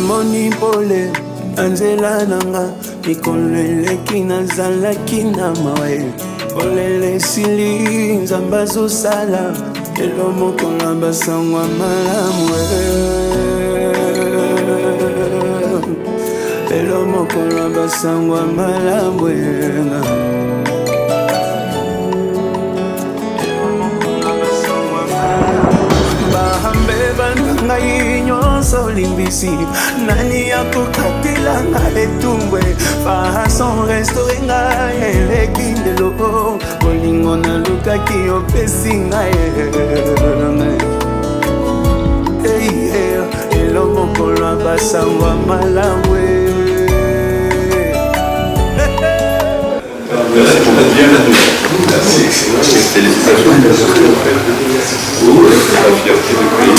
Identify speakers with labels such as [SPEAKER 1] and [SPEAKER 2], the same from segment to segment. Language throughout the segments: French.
[SPEAKER 1] namoni pole anzela nanga mikolo eleki nazalaki na mawe polele esili nzambe azosala lelo mokolo basangwa malamu lelo mokolo basangwa malamu ngai nyonso limbisi nani akokatela nga etumbwe fason restore ngai eleki ndelo bolingo nalukaki opesi ngai elo mokolo basangwa malamu.
[SPEAKER 2] Merci pour votre bienvenue. Merci, excellent. Félicitations. C'est la fierté du pays.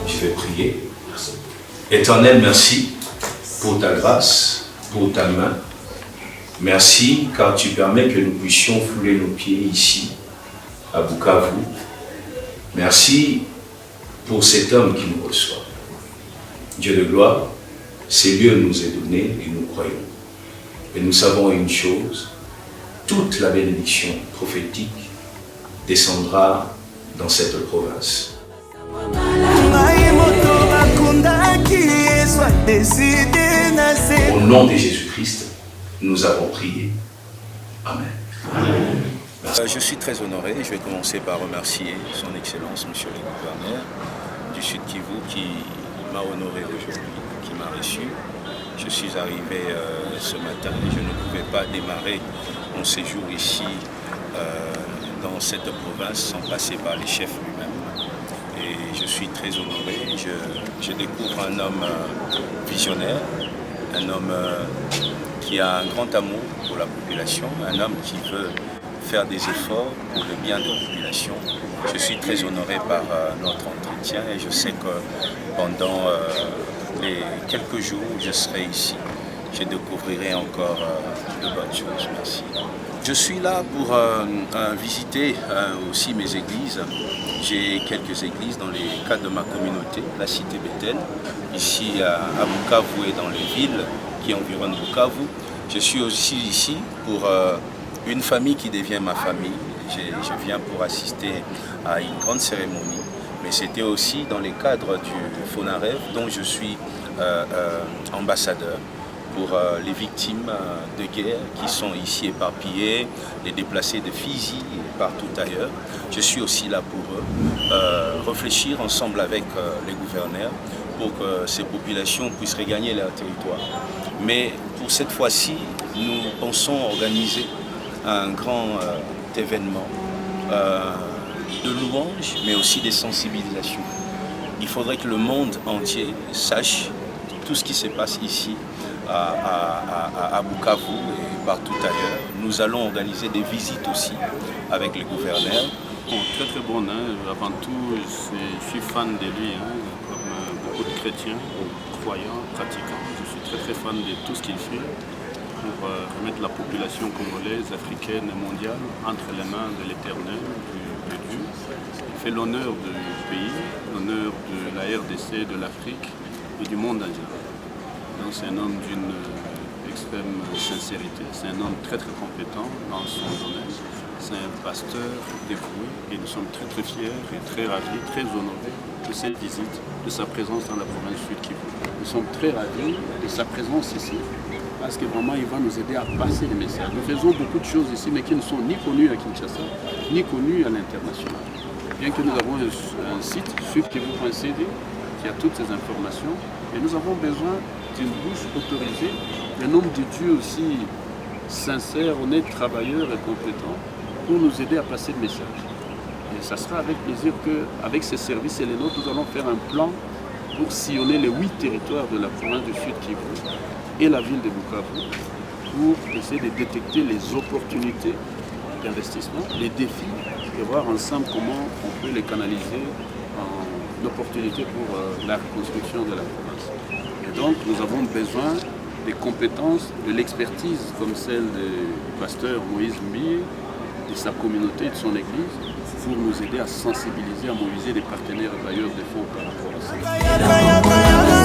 [SPEAKER 3] Je vais prier. Éternel, merci pour ta grâce, pour ta main. Merci car tu permets que nous puissions fouler nos pieds ici, à Bukavu. Merci pour cet homme qui nous reçoit. Dieu de gloire, ces lieux nous est donné et nous croyons. Et nous savons une chose, toute la bénédiction prophétique descendra dans cette province. Au nom de Jésus-Christ, nous avons prié. Amen.
[SPEAKER 4] Je suis très honoré. Je vais commencer par remercier son Excellence, Monsieur le gouverneur du Sud Kivu, qui m'a honoré aujourd'hui, qui m'a reçu. Je suis arrivé ce matin et je ne pouvais pas démarrer mon séjour ici dans cette province sans passer par les chefs lui-même. Et je suis très honoré. Je découvre un homme visionnaire, un homme qui a un grand amour pour la population, un homme qui veut faire des efforts pour le bien de la population. Je suis très honoré par notre entretien et je sais que pendant les quelques jours où je serai ici, je découvrirai encore de bonnes choses. Merci. Je suis là pour visiter aussi mes églises. J'ai quelques églises dans les cadres de ma communauté, la cité Bethel, ici à Bukavu et dans les villes qui environnent Bukavu. Je suis aussi ici pour une famille qui devient ma famille. Je viens pour assister à une grande cérémonie, mais c'était aussi dans les cadres du FONAREV dont je suis ambassadeur pour les victimes de guerre qui sont ici éparpillées, les déplacés de Fizi et partout ailleurs. Je suis aussi là pour réfléchir ensemble avec les gouverneurs pour que ces populations puissent regagner leur territoire. Mais pour cette fois-ci, nous pensons organiser un grand événement de louanges, mais aussi des sensibilisations. Il faudrait que le monde entier sache tout ce qui se passe ici à Bukavu et partout ailleurs. Nous allons organiser des visites aussi avec les gouverneurs.
[SPEAKER 5] Bon, très bon, hein. Avant tout, je suis fan de lui, hein, comme beaucoup de chrétiens, croyants, pratiquants. Je suis très fan de tout ce qu'il fait pour remettre la population congolaise, africaine et mondiale entre les mains de l'Éternel, de Dieu. Il fait l'honneur du pays, l'honneur de la RDC, de l'Afrique et du monde en général. Donc c'est un homme d'une extrême sincérité, c'est un homme très compétent dans son domaine. C'est un pasteur dévoué et nous sommes très fiers et très ravis, très honorés de cette visite, de sa présence dans la province Sud Kivu. Nous sommes très ravis de sa présence ici parce que vraiment il va nous aider à passer les messages. Nous faisons beaucoup de choses ici mais qui ne sont ni connues à Kinshasa, ni connues à l'international. Bien que nous avons un site sudkivu.cd qui a toutes ces informations, et nous avons besoin d'une bouche autorisée, d'un homme de Dieu aussi sincère, honnête, travailleur et compétent pour nous aider à passer le message. Et ça sera avec plaisir qu'avec ces services et les nôtres, nous allons faire un plan pour sillonner les 8 territoires de la province du Sud Kivu et la ville de Bukavu pour essayer de détecter les opportunités d'investissement, les défis et voir ensemble comment on peut les canaliser d'opportunités pour la reconstruction de la province. Et donc nous avons besoin des compétences, de l'expertise comme celle du pasteur Moïse Mbi, de sa communauté, de son église, pour nous aider à sensibiliser, à mobiliser les partenaires et bailleurs de fonds par rapport à ça.